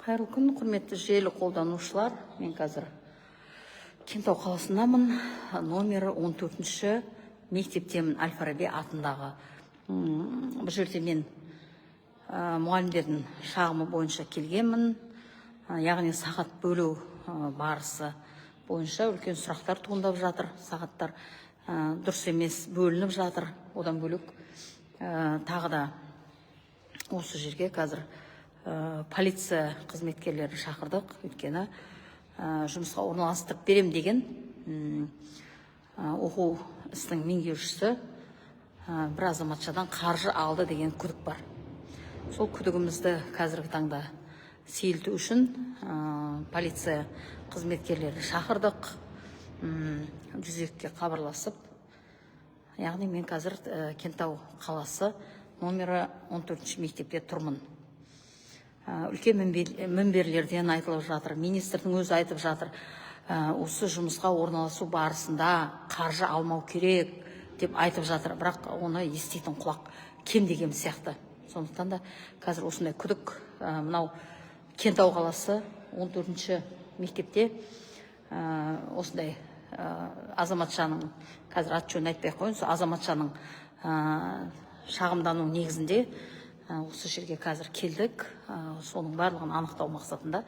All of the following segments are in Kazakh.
Қайырлы күн, құрметті желі қолданушылар. Мен қазір Кентау қаласындамын. Номері 14-ші мектептемін, Әл-Фараби атындағы. Бұл жерде мен мұғалімдердің шағымы бойынша келгенмін. Яғни сағат бөлу барысы бойынша үлкен сұрақтар туындап жатыр. Сағаттар дұрыс емес бөлініп жатыр. Одан бөлек тағы да осы жерге қазір полиция қызметкерлері шақырдық. Өйткені жұмысқа орналастырып берем деген оқу ісінің меңгерушісі бір азаматшадан қаржы алды деген күдік бар. Сол күдігімізді қазіргі таңда сейілту үшін полиция қызметкерлері шақырдық. 102-ге хабарласып, яғни мен қазір Кентау қаласы номері 14-ші мектепте тұрмын. Үлкен мінберлерден айтылып жатыр, министрдің өзі айтып жатыр, осы жұмысқа орналасу барысында қаржы алмау керек деп айтып жатыр, бірақ оны еститін құлақ кем деген сияқты. Сондықтан да қазір осындай күдік, мынау Кентау қаласы 14-ші мектепте осындай азаматшаның, қазір ат жөнін айтпай қойын, азаматшаның шағымдану негізінде осы жерге қазір келдік. Соның барлығын анықтау мақсатында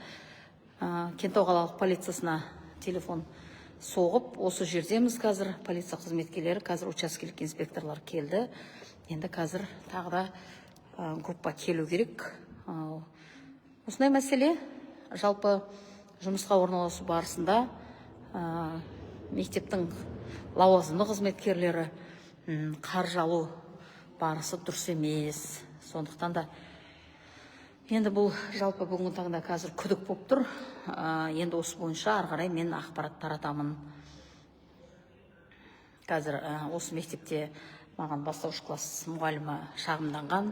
Кентау қалалық полициясына телефон соғып, осы жердеміз қазір. Полиция қызметкерлері, қазір учаскелік инспекторлар келді. Енді қазір тағы да группа келу керек. Осындай мәселе. Жалпы жұмысқа орналасу барысында мектептің лауазымды қызметкерлері қаржы алу барысы дұрыс емес. Сондықтан да енді бұл жалпы бүгінгі таңда қазір күдік болып тұр. Енді осы бойынша ары қарай мен ақпарат таратамын. Қазір осы мектепте маған бастауыш класс мұғалімі шағымданған.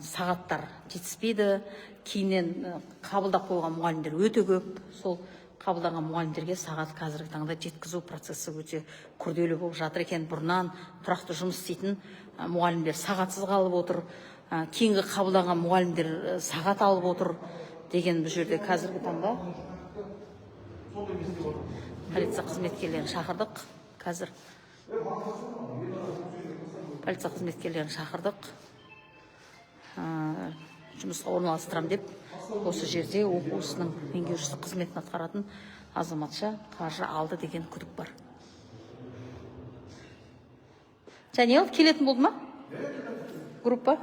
Сағаттар жетіспейді. Кейіннен қабылдап қойған мұғалімдер өте көп. Сол қабылданған мұғалімдерге сағат қазіргі таңда жеткізу процесі өте күрделі болып жатыр екен. Бұрыннан тұрақты жұмыс істейтін мұғалімдер сағатсыз қалып отыр. Кейінгі қабылданған мұғалімдер сағат алып отыр деген бұл жерде қазіргі таңда полиция қызметкерлерін шақырдық. Қазір полиция қызметкерлерін шақырдық. Жұмысқа орналастырам деп осы жерде оқу ісінің меңгерушісі қызметін атқаратын азаматша қаржы алды деген күдік бар. Және келетін болды ма? Группа?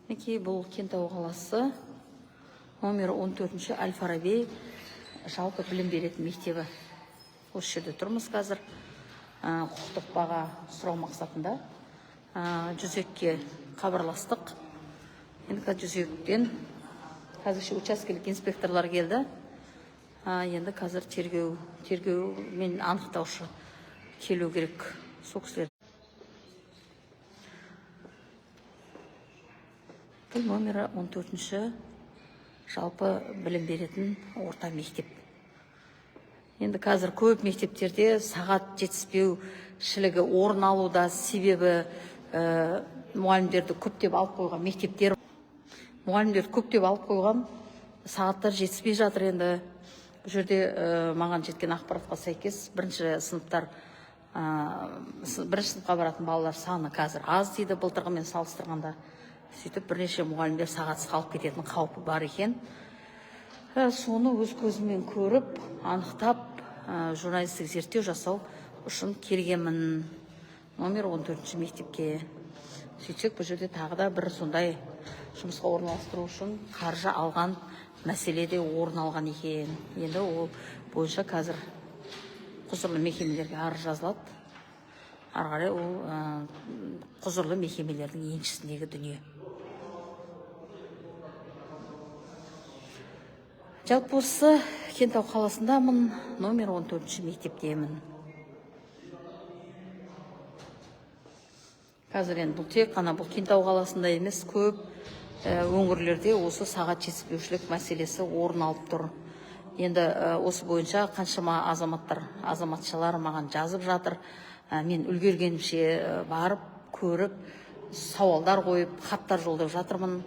Неке бұл Кентау қаласы номері 14-ші Әл-Фараби жалпы білім беретін мектебі. Осы жерде тұрмыз қазір. Құқықтық баға сұрау мақсатында 102-ге хабарластық. Енді 102-ден қазірше учаскелік инспекторлар келді. Енді қазір тергеу мен анықтаушы келу керек. Сол кісілер. Бұл номері 14-ші жалпы білім беретін орта мектеп. Енді қазір көп мектептерде сағат жетіспеушілігі орын алуда, себебі мұғалімдерді көптеп алып қойған мектептер. Мұғалімдерді көптеп алып қойған, сағаттар жетіспей жатыр. Енді бұл жерде маған жеткен ақпаратқа сәйкес бірінші сыныпқа баратын балалар саны қазір аз дейді, былтырғымен салыстырғанда. Сөйтіп бірнеше мұғалімдер сағатсыз қалып кететін қаупі бар екен. Соны өз көзіммен көріп, анықтап, журналистік зерттеу жасау үшін келгенмін номер 14-ші мектепке. Сөйтсек, бұл жерде тағы да бір сондай жұмысқа орналастыру үшін қаржы алған мәселеде орын алған екен. Енді ол бойынша қазір құзырлы мекемелерге арыз жазылады. Ары қарай ол құзырлы мекемелердің еншісіндегі дүние. Жалпы осы Кентау қаласындамын, номер 14-ші мектептемін. Қазір енді бұл тек қана бұл Кентау қаласында емес, көп өңірлерде осы сағат жетіспеушілік мәселесі орын алып тұр. Енді осы бойынша қаншама азаматшалар маған жазып жатыр. Мен үлгергенше барып, көріп, сауалдар қойып, хаттар жолдап жатырмын.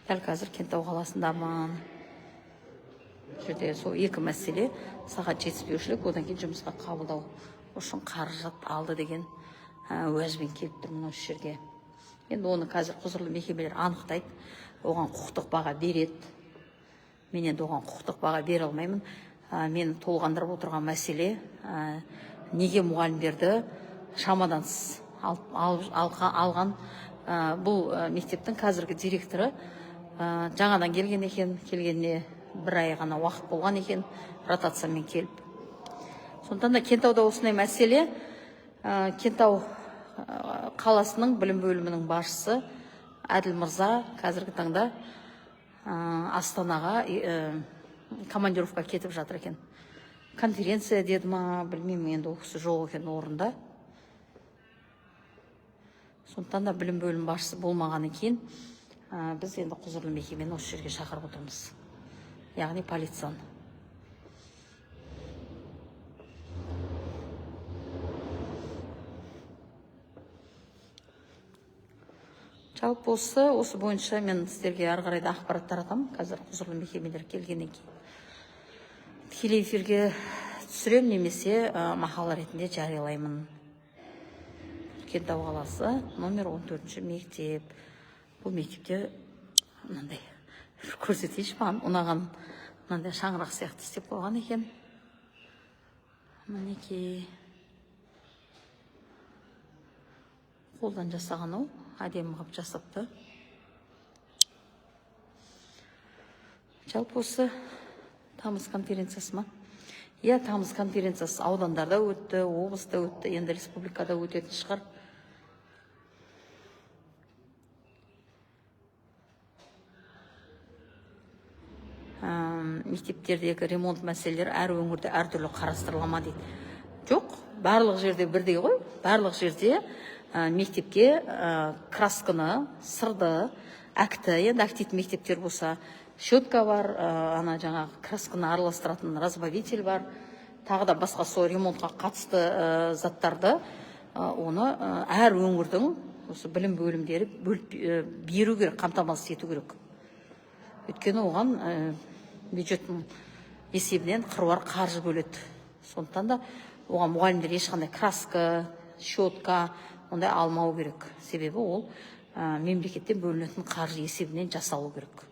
Дәл қазір Кентау қаласындамын. Жерде сол екі мәселе: сағат жетіспеушілік, одан кейін жұмысқа қабылдау үшін қаражат алды деген уәжбен келіп тұрмын осы жерге. Енді оны қазір құзырлы мекемелер анықтайды, оған құқықтық баға береді. Мен енді оған құқықтық баға бере алмаймын. Мені толғандырып отырған мәселе, неге мұғалімдерді шамадан тыс алған бұл мектептің қазіргі директоры жаңадан келген екен, келгеніне бір ай ғана уақыт болған екен, ротациямен келіп. Сондықтан да Кентауда осындай мәселе. Кентау қаласының білім бөлімінің басшысы Әділ мырза қазіргі таңда Астанаға командировка кетіп жатыр екен. Конференция деді ма, білмеймін, енді ол кісі жоқ екен орында. Сондықтан да білім бөлім басшысы болмағаннан кейін біз енді құзырлы мекемені осы жерге шақырып отырмыз, яғни полицияны. Жалпы осы бойынша мен сіздерге ары қарай да ақпарат таратамын. Қазір құзырлы мекемелер келгеннен кейін тікелей эфирге түсірем, немесе мақала ретінде жариялаймын. Кентау қаласы номер 14 мектеп. Бұл мектепте мынандай көрсетейінші, маған ұнаған мынандай шаңырақ сияқты істеп қойған екен. Мінекей қолдан жасаған, ол әдемі қылып жасапты. Жалпы осы тамыз конференциясы ма? Иә, тамыз конференциясы аудандарда өтті, облыста өтті, енді республикада өтетін шығар. Мектептердегі ремонт мәселелері әр өңірде әртүрлі қарастырылама дейді. Жоқ, барлық жерде бірдей ғой. Барлық жерде мектепке красканы, сырды, әкті, енді әктейтін мектептер болса, щетка бар, ана жаңағы красканы араластыратын разбавитель бар, тағы да басқа сол ремонтқа қатысты заттарды оны әр өңірдің осы білім бөлімдері беру керек, қамтамасыз ету керек. Өйткені оған бюджеттің есебінен қыруар қаржы бөледі. Сондықтан да оған мұғалімдер ешқандай краска, щетка ондай алмау керек. Себебі ол мемлекеттен бөлінетін қаржы есебінен жасалу керек.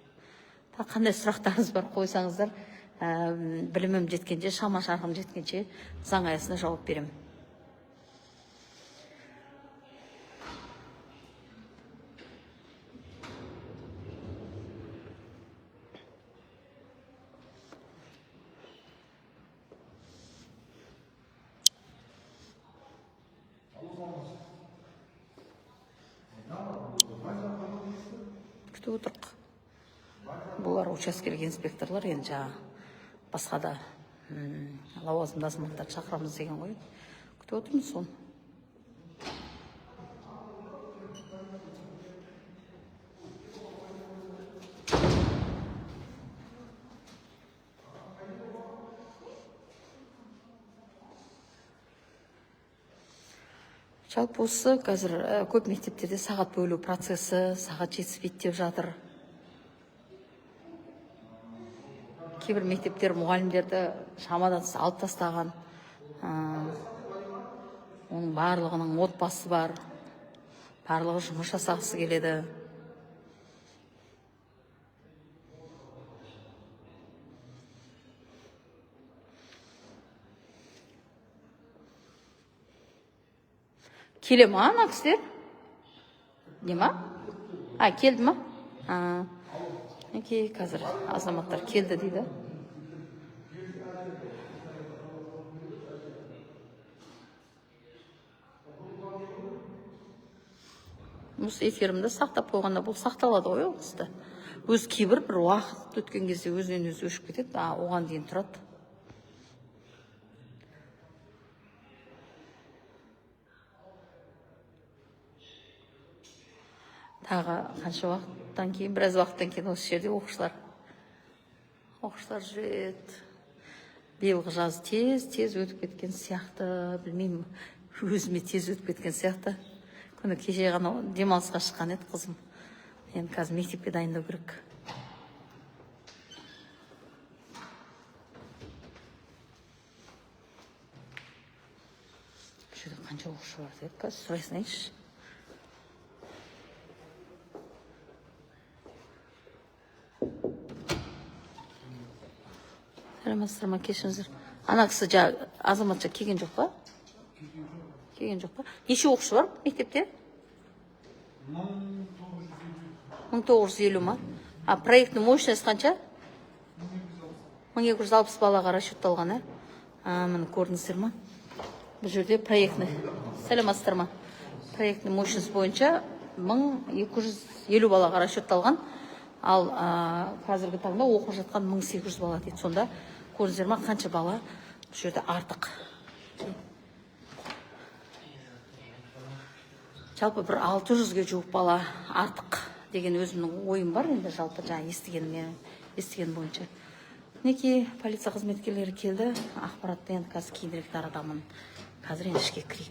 Қандай сұрақтарыңыз бар, қойсаңыздар, білімім жеткенше, шама шарқым жеткенше заң аясында жауап беремін. Күтіп отырық. Бұлар учаскелік инспекторлар, енді жаңа басқа да лауазымды азаматтарды шақырамыз деген ғой. Күтіп отырмыз соны. Жалпы осы қазір көп мектептерде сағат бөлу процесі, сағат жетіспейді деп жатыр. Кейбір мектептер мұғалімдерді шамадан тыс алып тастаған. Оның барлығының отбасы бар. Барлығы жұмыс жасағысы келеді. Келе ма ана кісілер? Не ма? Келді ма? Қазір азаматтар келді дейді. Осы эфирімді сақтап қойғанда бұл сақталады ғой ол кісі. Өз кейбір бір уақыт өткен кезде өзінен өзі өшіп кетеді, оған дейін тұрады. тағы қанша уақыттан кейін, біраз уақыттан кейін осы жерде оқушылар жүреді. Биылғы жаз тез өтіп кеткен сияқты, білмеймін, өзіме тез өтіп кеткен сияқты. Күні кеше ғана демалысқа шыққан еді қызым. Енді қазір мектепке дайындау керек. Şurada қанша оқушы бар деді, қазір сұрайсың айтшы. Сәлеметсіздер ма, кешіріңіздер. Ана кісі азаматша келген жоқ па? Келген жоқ па? Неше оқушы бар мектепте? 1950 ма? А проектный мощность қанша? 1260 балаға расчетталған, міне көрдіңіздер ма? Бұл жерде проектный, сәлеметсіздер ма? Проектный мощность бойынша 1250 балаға расчетталған, ал қазіргі таңда оқып жатқан 1800 бала дейді. Сонда көрдіңіздер ма, қанша бала бұл жерде артық. Жалпы бір 600-ге жуық бала артық деген өзімнің ойым бар, енді жалпы жаңа естіген бойынша. Мінекей полиция қызметкерлері келді, ақпаратты енді қазір кейінірек таратамын. Қазір енді ішке кірейік.